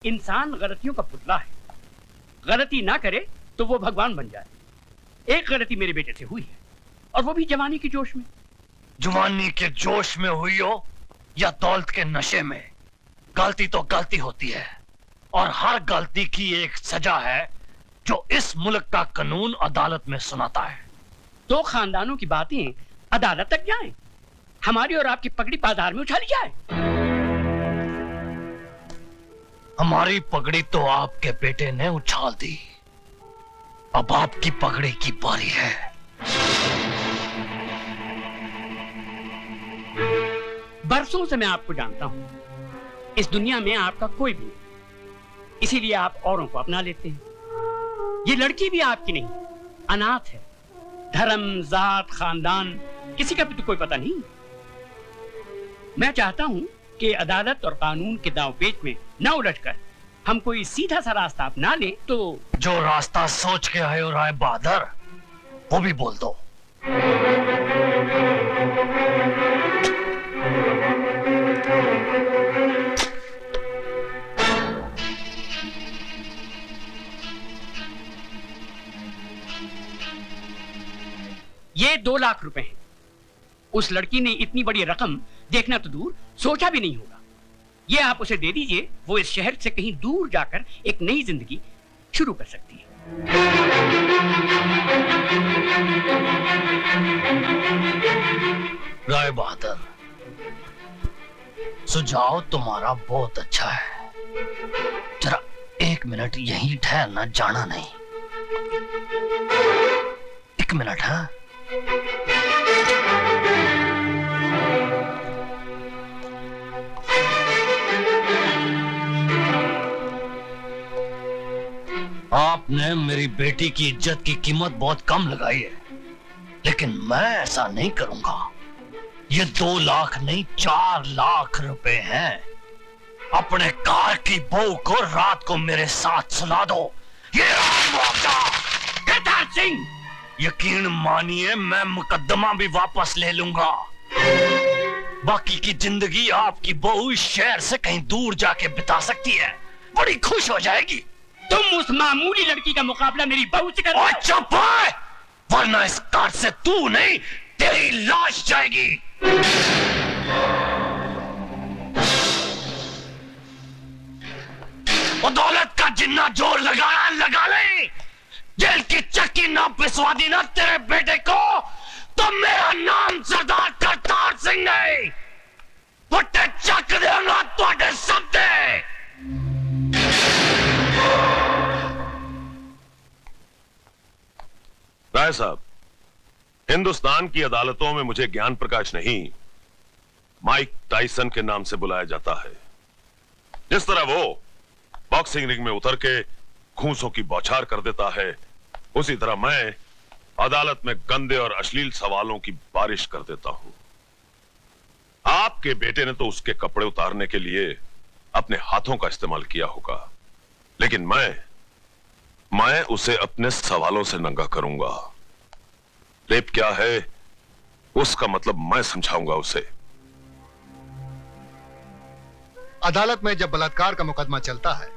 इंसान गलतियों का पुतला है। गलती ना करे तो वो भगवान बन जाए। एक गलती मेरे बेटे से हुई है, और वो भी जवानी के जोश में। जवानी के जोश में हुई हो या दौलत के नशे में, गलती तो गलती होती है, और हर गलती की एक सजा है जो इस मुल्क का कानून अदालत में सुनाता है। तो खानदानों की बातें अदालत तक जाएं, हमारी और आपकी पगड़ी बाजार में उछाली जाए। हमारी पगड़ी तो आपके बेटे ने उछाल दी, अब आपकी पगड़ी की बारी है। बरसों से मैं आपको जानता हूं, इस दुनिया में आपका कोई भी नहीं, इसीलिए आप औरों को अपना लेते हैं। ये लड़की भी आपकी नहीं, अनाथ है। धर्म, जात, खानदान किसी का भी तो कोई पता नहीं। मैं चाहता हूं कि अदालत और कानून के दांव-पेच में न उलझकर हम कोई सीधा सा रास्ता अपना लें। तो जो रास्ता सोच के आए हो राय बहादुर, वो भी बोल दो। ये 2 लाख रुपए हैं। उस लड़की ने इतनी बड़ी रकम देखना तो दूर, सोचा भी नहीं होगा। ये आप उसे दे दीजिए, वो इस शहर से कहीं दूर जाकर एक नई जिंदगी शुरू कर सकती है। राय बहादुर, सुझाव तुम्हारा बहुत अच्छा है। जरा 1 मिनट यहीं ठहरना, जाना नहीं। 1 मिनट है। आपने मेरी बेटी की इज्जत की कीमत बहुत कम लगाई है, लेकिन मैं ऐसा नहीं करूंगा। ये 2 लाख नहीं, 4 लाख रुपए हैं। अपने कार की बहू को रात को मेरे साथ सुला दो। ये मौका। करतार सिंह, यकीन मानिए, मैं मुकदमा भी वापस ले लूंगा। बाकी की जिंदगी आपकी बहू इस शहर से कहीं दूर जाके बिता सकती है, बड़ी खुश हो जाएगी। तुम उस मामूली लड़की का मुकाबला मेरी बहू से कर। चुप है, वरना इस कार से तू नहीं, तेरी लाश जाएगी। वो दौलत का जिन्ना जोर लगाया, लगा ले। जेल की चक्की ना पिसवा दी ना तेरे बेटे को, तो मेरा नाम सरदार करतार सिंह नहीं। पुट्टे चक देगा तुहाडे सबदे। राय साहब, हिंदुस्तान की अदालतों में मुझे ज्ञान प्रकाश नहीं, माइक टाइसन के नाम से बुलाया जाता है। जिस तरह वो बॉक्सिंग रिंग में उतर के घूंसों की बौछार कर देता है, उसी तरह मैं अदालत में गंदे और अश्लील सवालों की बारिश कर देता हूं। आपके बेटे ने तो उसके कपड़े उतारने के लिए अपने हाथों का इस्तेमाल किया होगा, लेकिन मैं उसे अपने सवालों से नंगा करूंगा। रेप क्या है उसका मतलब मैं समझाऊंगा उसे। अदालत में जब बलात्कार का मुकदमा चलता है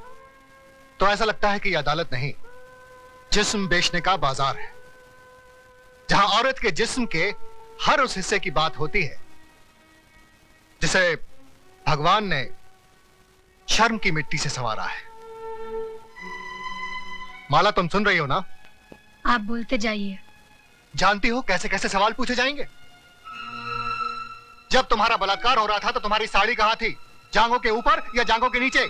तो ऐसा लगता है कि यह अदालत नहीं, जिस्म बेचने का बाजार है, जहां औरत के जिस्म के हर उस हिस्से की बात होती है जिसे भगवान ने शर्म की मिट्टी से संवारा है। माला, तुम सुन रही हो ना? आप बोलते जाइए। जानती हो कैसे कैसे सवाल पूछे जाएंगे? जब तुम्हारा बलात्कार हो रहा था तो तुम्हारी साड़ी कहां थी? जांघों के ऊपर या जांघों के नीचे?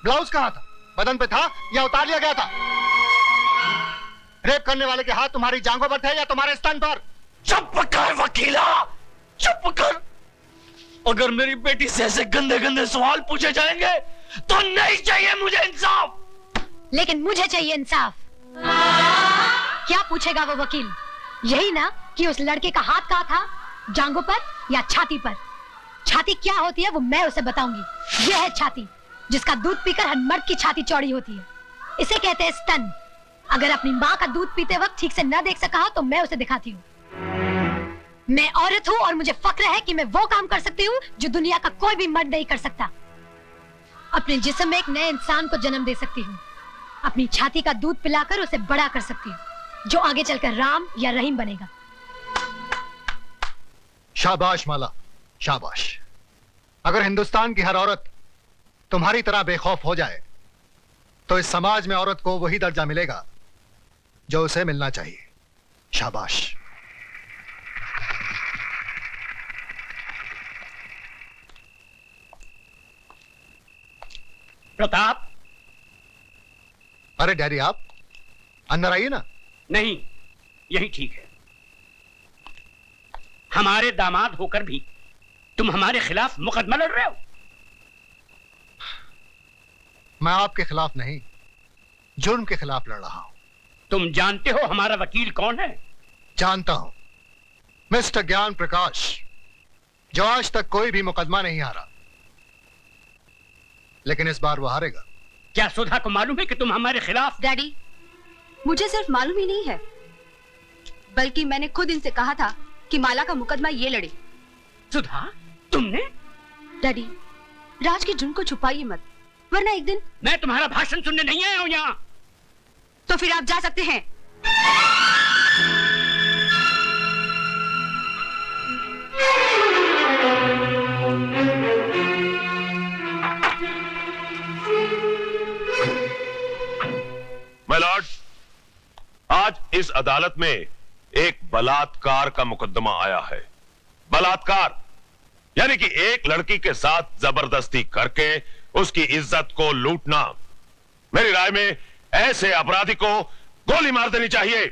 ब्लाउज कहां था? बदन पे था या उतार लिया गया था? रेप करने वाले के हाथ तुम्हारी जांघों पर थे या तुम्हारे स्तन पर? चुप कर वकीला, चुप कर। अगर मेरी बेटी से ऐसे गंदे गंदे सवाल पूछे जाएंगे तो नहीं चाहिए मुझे इंसाफ। लेकिन मुझे चाहिए इंसाफ। क्या पूछेगा वो वकील? यही ना कि उस लड़के का हाथ कहाँ था, जांघों पर या छाती पर? छाती क्या होती है वो मैं उसे बताऊंगी। यह है छाती, जिसका दूध पीकर हर मर्द की छाती चौड़ी होती है। इसे कहते हैं स्तन। अगर अपनी माँ का दूध पीते वक्त ठीक से न देख सका हो तो मैं उसे दिखाती हूँ। मैं औरत हूँ और मुझे फक्र है कि मैं वो काम कर सकती हूँ जो दुनिया का कोई भी मर्द नहीं कर सकता। अपने जिस्म में एक नए इंसान को जन्म दे सकती हूँ। अपनी छाती का दूध पिलाकर उसे बड़ा कर सकती हूँ, जो आगे चलकर राम या रहीम बनेगा। शाबाश माला, शाबाश। अगर हिंदुस्तान की हर औरत तुम्हारी तरह बेखौफ हो जाए तो इस समाज में औरत को वही दर्जा मिलेगा जो उसे मिलना चाहिए। शाबाश। प्रताप। अरे डैडी, आप अंदर आइए ना। नहीं, यही ठीक है। हमारे दामाद होकर भी तुम हमारे खिलाफ मुकदमा लड़ रहे हो। मैं आपके खिलाफ नहीं, जुर्म के खिलाफ लड़ रहा हूं। तुम जानते हो हमारा वकील कौन है? जानता हूं, मिस्टर ज्ञान प्रकाश, जो आज तक कोई भी मुकदमा नहीं हारा, लेकिन इस बार वो हारेगा। क्या सुधा को मालूम है कि तुम हमारे खिलाफ? डैडी, मुझे सिर्फ मालूम ही नहीं है, बल्कि मैंने खुद इनसे कहा था कि माला का मुकदमा ये लड़े। सुधा, तुमने? डैडी, राज के जुर्म को छुपाइए मत, वरना एक दिन। मैं तुम्हारा भाषण सुनने नहीं आया हूं यहाँ। तो फिर आप जा सकते हैं। माय लॉर्ड, आज इस अदालत में एक बलात्कार का मुकदमा आया है। बलात्कार यानी कि एक लड़की के साथ जबरदस्ती करके उसकी इज्जत को लूटना। मेरी राय में ऐसे अपराधी को गोली मार देनी चाहिए।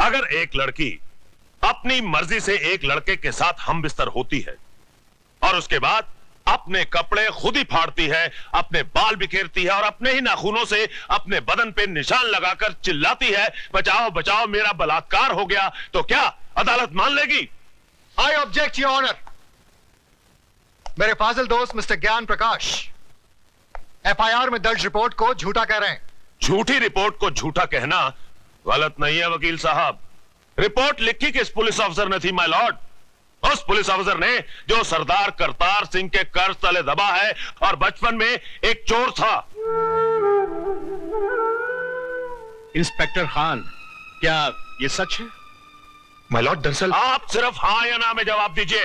अगर एक लड़की अपनी मर्जी से एक लड़के के साथ हम बिस्तर होती है और उसके बाद अपने कपड़े खुद ही फाड़ती है, अपने बाल बिखेरती है और अपने ही नाखूनों से अपने बदन पे निशान लगाकर चिल्लाती है, बचाओ बचाओ मेरा बलात्कार हो गया, तो क्या अदालत मान लेगी? I object your honour. मेरे फाजिल दोस्त मिस्टर ज्ञान प्रकाश एफआईआर में दर्ज रिपोर्ट को झूठा कह रहे हैं। झूठी रिपोर्ट को झूठा कहना गलत नहीं है वकील साहब। रिपोर्ट लिखी किस पुलिस अफसर ने थी माय लॉर्ड? उस पुलिस अफसर ने जो सरदार करतार सिंह के कर्ज तले दबा है और बचपन में एक चोर था। इंस्पेक्टर खान, क्या ये सच है? माय लॉर्ड, दरअसल आप सिर्फ हाँ या ना में जवाब दीजिए।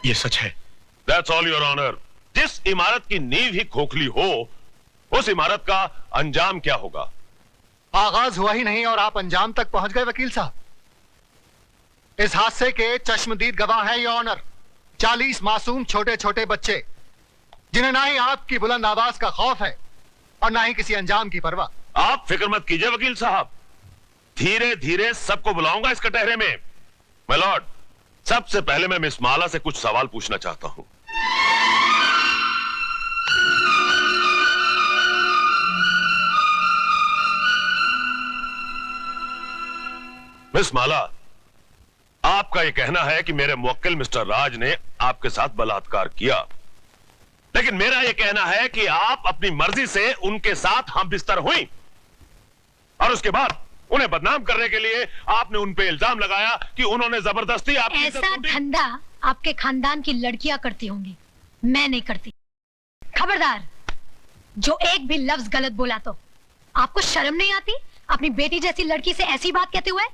ये सच है। That's all your honour. जिस इमारत की नींव ही खोखली हो, उस इमारत का अंजाम क्या होगा? आगाज हुआ ही नहीं और आप अंजाम तक पहुंच गए वकील साहब। इस हादसे के चश्मदीद गवाह हैं योर ऑनर 40 मासूम छोटे छोटे बच्चे, जिन्हें ना ही आपकी बुलंद आवाज का खौफ है और ना ही किसी अंजाम की परवाह। आप फिक्र मत कीजिए वकील साहब, धीरे धीरे सबको बुलाऊंगा इस कटहरे में। माय लॉर्ड, सबसे पहले मैं मिस माला से कुछ सवाल पूछना चाहता हूं। मिस माला, आपका यह कहना है कि मेरे मुवक्किल मिस्टर राज ने आपके साथ बलात्कार किया, लेकिन मेरा यह कहना है कि आप अपनी मर्जी से उनके साथ हम बिस्तर हुई और उसके बाद उन्हें बदनाम करने के लिए आपने उन पे इल्जाम लगाया कि उन्होंने जबरदस्ती आपकी इज्जत ऐसा लूटी। धंधा आपके खानदान की लड़कियां करती होंगी, मैं नहीं करती। खबरदार, जो एक भी लफ्ज गलत बोला तो आपको शर्म नहीं आती अपनी बेटी जैसी लड़की से ऐसी बात कहते हुए?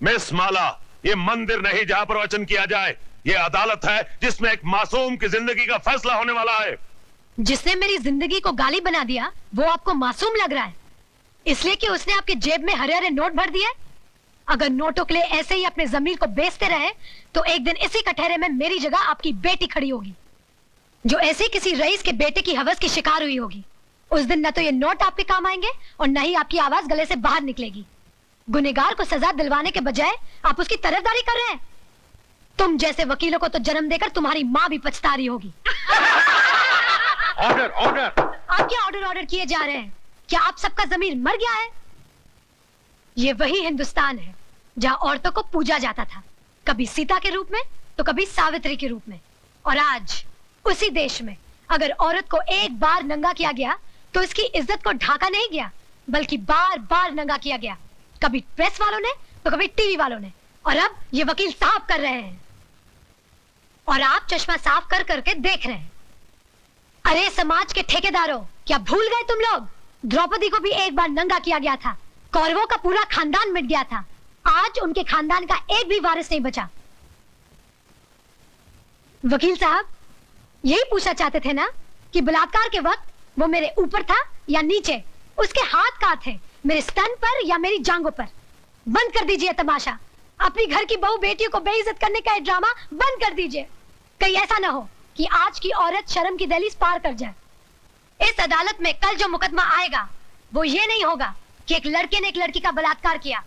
मिस माला, ये मंदिर नहीं जहां प्रवचन किया जाए, ये अदालत है जिसमें एक मासूम की जिंदगी का फैसला होने वाला है। जिसने मेरी जिंदगी को गाली बना दिया वो आपको मासूम लग रहा है, इसलिए कि उसने आपके जेब में हरे हरे नोट भर दिए? अगर नोटों के लिए ऐसे ही अपने जमीर को बेचते रहे तो एक दिन इसी कटहरे में मेरी जगह आपकी बेटी खड़ी होगी, जो ऐसे किसी रईस के बेटे की हवस की शिकार हुई होगी। उस दिन न तो ये नोट आपके काम आएंगे और न ही आपकी आवाज गले से बाहर निकलेगी। गुनहगार को सजा दिलवाने के बजाय आप उसकी तरफदारी कर रहे हैं। तुम जैसे वकीलों को तो जन्म देकर तुम्हारी माँ भी पछता रही होगी। Order order. आप क्या ऑर्डर ऑर्डर किए जा रहे हैं? क्या आप सबका जमीर मर गया है? ये वही हिंदुस्तान है जहाँ औरतों को पूजा जाता था, कभी सीता के रूप में तो कभी सावित्री के रूप में। और आज उसी देश में अगर औरत को एक बार नंगा किया गया तो इसकी इज्जत को ढाका नहीं गया, बल्कि बार बार नंगा किया गया। कभी प्रेस वालों ने तो कभी टीवी वालों ने, और अब ये वकील साफ कर रहे हैं और आप चश्मा साफ कर करके देख रहे हैं। अरे समाज के ठेकेदारों, क्या भूल गए तुम लोग? द्रौपदी को भी एक बार नंगा किया गया था, कौरवों का पूरा खानदान मिट गया था, आज उनके खानदान का एक भी वारिस नहीं बचा। वकील साहब, यही पूछना चाहते थे ना कि बलात्कार के वक्त वो मेरे ऊपर था या नीचे? उसके हाथ कहाँ थे, मेरे स्तन पर या मेरी जांघों पर? बंद कर दीजिए तमाशा, अपनी घर की बहू बेटियों को बेइज्जत करने का ड्रामा बंद कर दीजिए। कहीं ऐसा ना हो कि आज की औरत शर्म की दहलीज पार कर जाए। इस अदालत में कल जो मुकदमा आएगा वो ये नहीं होगा कि एक लड़के ने एक लड़की का बलात्कार किया,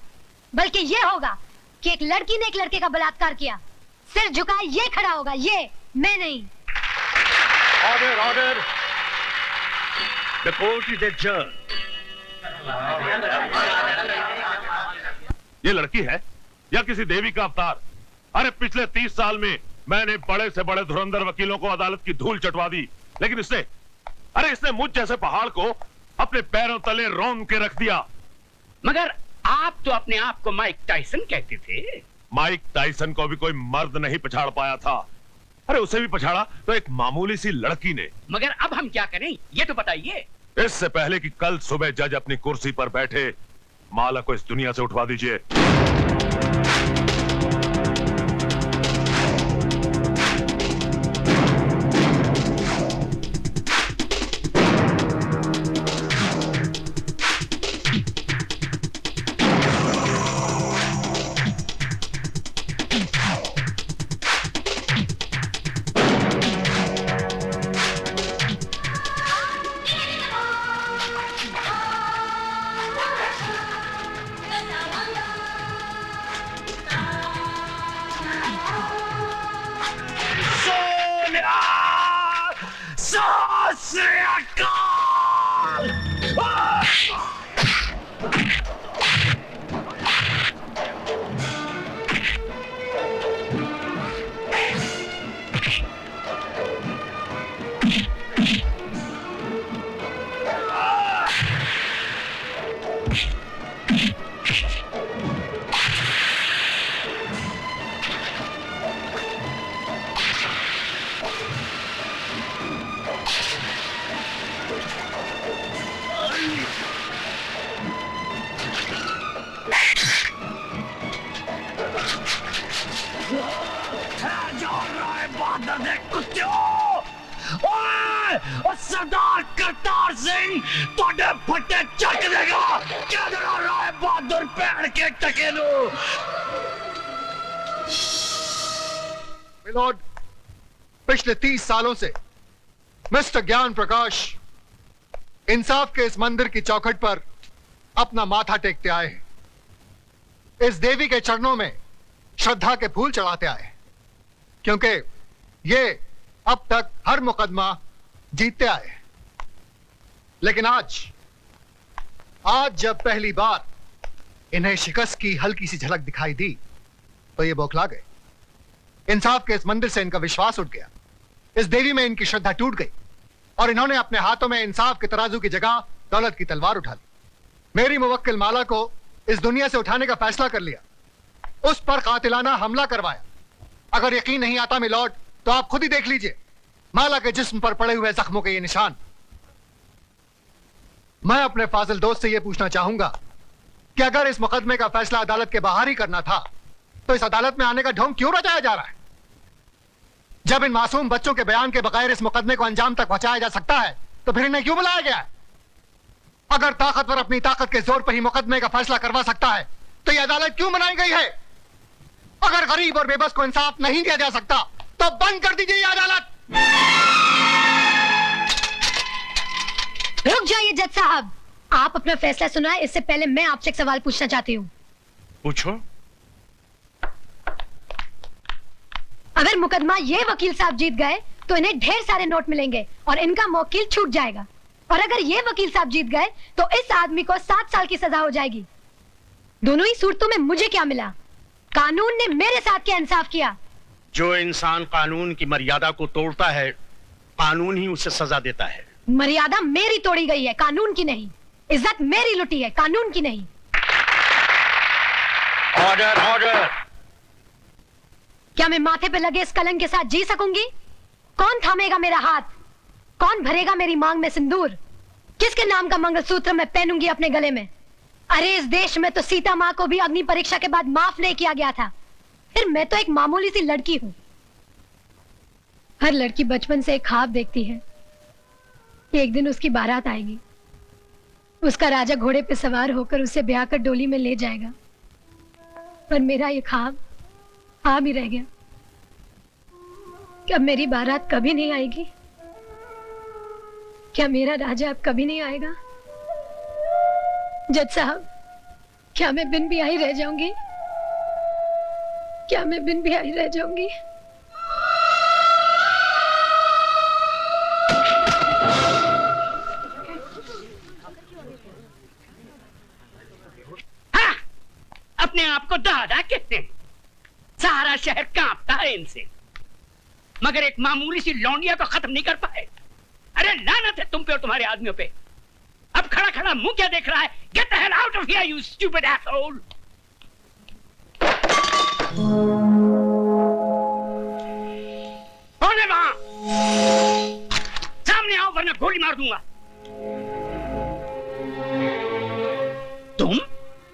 बल्कि ये होगा कि एक लड़की ने एक लड़के का बलात्कार किया। सिर झुकाए ये खड़ा होगा, ये मैं नहीं। Order order, the court is adjourn. ये लड़की है या किसी देवी का अवतार? अरे पिछले 30 साल में मैंने बड़े से बड़े धुरंधर वकीलों को अदालत की धूल चटवा दी, लेकिन इसने मुझ जैसे पहाड़ को अपने पैरों तले रौंद के रख दिया। मगर आप तो अपने आप को माइक टाइसन कहते थे। माइक टाइसन को भी कोई मर्द नहीं पछाड़ पाया था। अरे उसे भी पछाड़ा तो एक मामूली सी लड़की ने। मगर अब हम क्या करें, ये तो बताइए। इससे पहले कि कल सुबह जज अपनी कुर्सी पर बैठे, माला को इस दुनिया से उठवा दीजिए। सरदार करतार सिंह तोड़े फटे चक देगा। क्या डरा रहा है बहादुर पैर के टकेलू? मिलोड, पिछले 30 सालों से मिस्टर ज्ञान प्रकाश इंसाफ के इस मंदिर की चौखट पर अपना माथा टेकते आए हैं, इस देवी के चरणों में श्रद्धा के फूल चढ़ाते आए हैं, क्योंकि ये अब तक हर मुकदमा जीतते आए। लेकिन आज जब पहली बार इन्हें शिकस्त की हल्की सी झलक दिखाई दी तो ये बौखला गए। इंसाफ के इस मंदिर से इनका विश्वास उठ गया, इस देवी में इनकी श्रद्धा टूट गई और इन्होंने अपने हाथों में इंसाफ के तराजू की जगह दौलत की तलवार उठा ली। मेरी मुवक्किल माला को इस दुनिया से उठाने का फैसला कर लिया, उस पर कातिलाना हमला करवाया। अगर यकीन नहीं आता मिलॉर्ड तो आप खुद ही देख लीजिए माला के जिस्म पर पड़े हुए जख्मों के ये निशान। मैं अपने फाजिल दोस्त से यह पूछना चाहूंगा कि अगर इस मुकदमे का फैसला अदालत के बाहर ही करना था तो इस अदालत में आने का ढोंग क्यों रचाया जा रहा है? जब इन मासूम बच्चों के बयान के बगैर इस मुकदमे को अंजाम तक पहुंचाया जा सकता है तो फिर इन्हें क्यों बुलाया गया है? अगर ताकतवर अपनी ताकत के जोर पर ही मुकदमे का फैसला करवा सकता है तो यह अदालत क्यों बनाई गई है? अगर गरीब और बेबस को इंसाफ नहीं दिया जा सकता तो बंद कर दीजिए यह अदालत। रुक जाइए जज साहब, आप अपना फैसला सुनाए इससे पहले मैं आपसे एक सवाल पूछना चाहती हूँ। पूछो। अगर मुकदमा ये वकील साहब जीत गए तो इन्हें ढेर सारे नोट मिलेंगे और इनका मौकिल छूट जाएगा, और अगर ये वकील साहब जीत गए तो इस आदमी को 7 साल की सजा हो जाएगी। दोनों ही सूरतों में मुझे क्या मिला? कानून ने मेरे साथ क्या इंसाफ किया? जो इंसान कानून की मर्यादा को तोड़ता है, कानून ही उसे सजा देता है। मर्यादा मेरी तोड़ी गई है, कानून की नहीं। इज्जत मेरी लुटी है, कानून की नहीं। Order order. क्या मैं माथे पे लगे इस कलंक के साथ जी सकूंगी? कौन थामेगा मेरा हाथ? कौन भरेगा मेरी मांग में सिंदूर? किसके नाम का मंगलसूत्र मैं पहनूंगी अपने गले में? अरे इस देश में तो सीता माँ को भी अग्नि परीक्षा के बाद माफ नहीं किया गया था, फिर मैं तो एक मामूली सी लड़की हूं। हर लड़की बचपन से एक ख्वाब देखती है कि एक दिन उसकी बारात आएगी, उसका राजा घोड़े पे सवार होकर उसे ब्याह कर डोली में ले जाएगा। पर मेरा ये ख्वाब ख्वाब ही रह गया। क्या मेरी बारात कभी नहीं आएगी? क्या मेरा राजा अब कभी नहीं आएगा? जज साहब, क्या मैं बिन ब्याही रह जाऊंगी? क्या मैं बिन ब्याही रह जाऊंगी? हाँ, अपने आप को दादा कहते हैं। सारा शहर कांपता है इनसे, मगर एक मामूली सी लौंडिया को खत्म नहीं कर पाए। अरे लानत है तुम पे और तुम्हारे आदमियों पे। अब खड़ा खड़ा मुंह क्या देख रहा है? Get the hell out of here you stupid asshole. कौन है वहां? सामने आओ वरना गोली मार दूंगा। तुम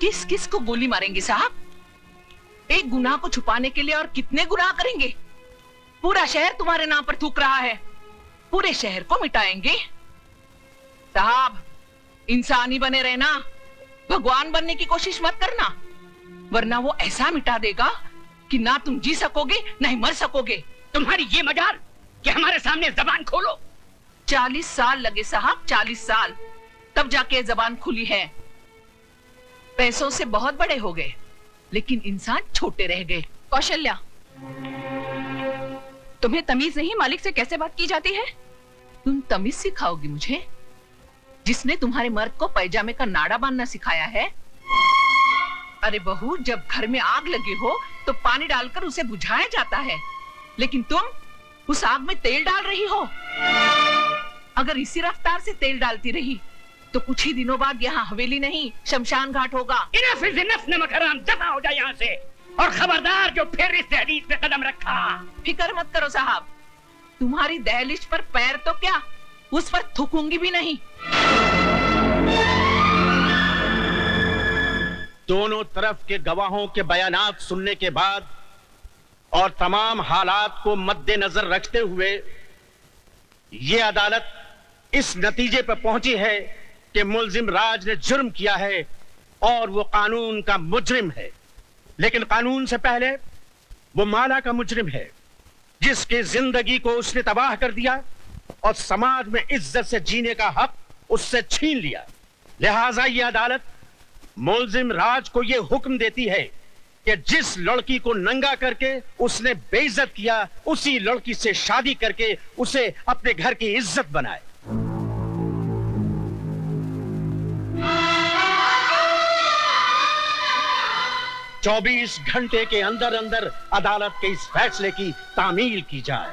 किस किस को गोली मारेंगे साहब? एक गुनाह को छुपाने के लिए और कितने गुनाह करेंगे? पूरा शहर तुम्हारे नाम पर थूक रहा है, पूरे शहर को मिटाएंगे। साहब, इंसान ही बने रहना, भगवान बनने की कोशिश मत करना, वरना वो ऐसा मिटा देगा कि ना तुम जी सकोगे ना ही मर सकोगे। तुम्हारी ये मजाल कि हमारे सामने जबान खोलो। 40 साल लगे साहब, 40 साल, तब जाके जबान खुली है। पैसों से बहुत बड़े हो गए, लेकिन इंसान छोटे रह गए। कौशल्या, तुम्हें तमीज नहीं मालिक से कैसे बात की जाती है? तुम तमीज सिखाओगी मुझे, जिसने तुम्हारे मर्द को पैजामे का नाड़ा बांधना सिखाया है? अरे बहू, जब घर में आग लगी हो तो पानी डालकर उसे बुझाया जाता है, लेकिन तुम उस आग में तेल डाल रही हो। अगर इसी रफ्तार से तेल डालती रही तो कुछ ही दिनों बाद यहाँ हवेली नहीं शमशान घाट होगा। इनफ इज इनफ, नमक हराम, दफा हो जाए यहाँ से। और खबरदार जो फिर इस दहलीज पे कदम रखा। फिक्र मत करो साहब, तुम्हारी दहलीज पर पैर तो क्या, उस पर थूकूंगी भी नहीं। दोनों तरफ के गवाहों के बयानात सुनने के बाद और तमाम हालात को मद्देनजर रखते हुए ये अदालत इस नतीजे पर पहुंची है कि मुल्जिम राज ने जुर्म किया है और वो कानून का मुजरिम है। लेकिन कानून से पहले वो माला का मुजरिम है, जिसकी जिंदगी को उसने तबाह कर दिया और समाज में इज्जत से जीने का हक उससे छीन लिया। लिहाजा ये अदालत मुल्जिम राज को ये हुक्म देती है कि जिस लड़की को नंगा करके उसने बेइज्जत किया, उसी लड़की से शादी करके उसे अपने घर की इज्जत बनाए। चौबीस घंटे के अंदर अंदर अदालत के इस फैसले की तामील की जाए।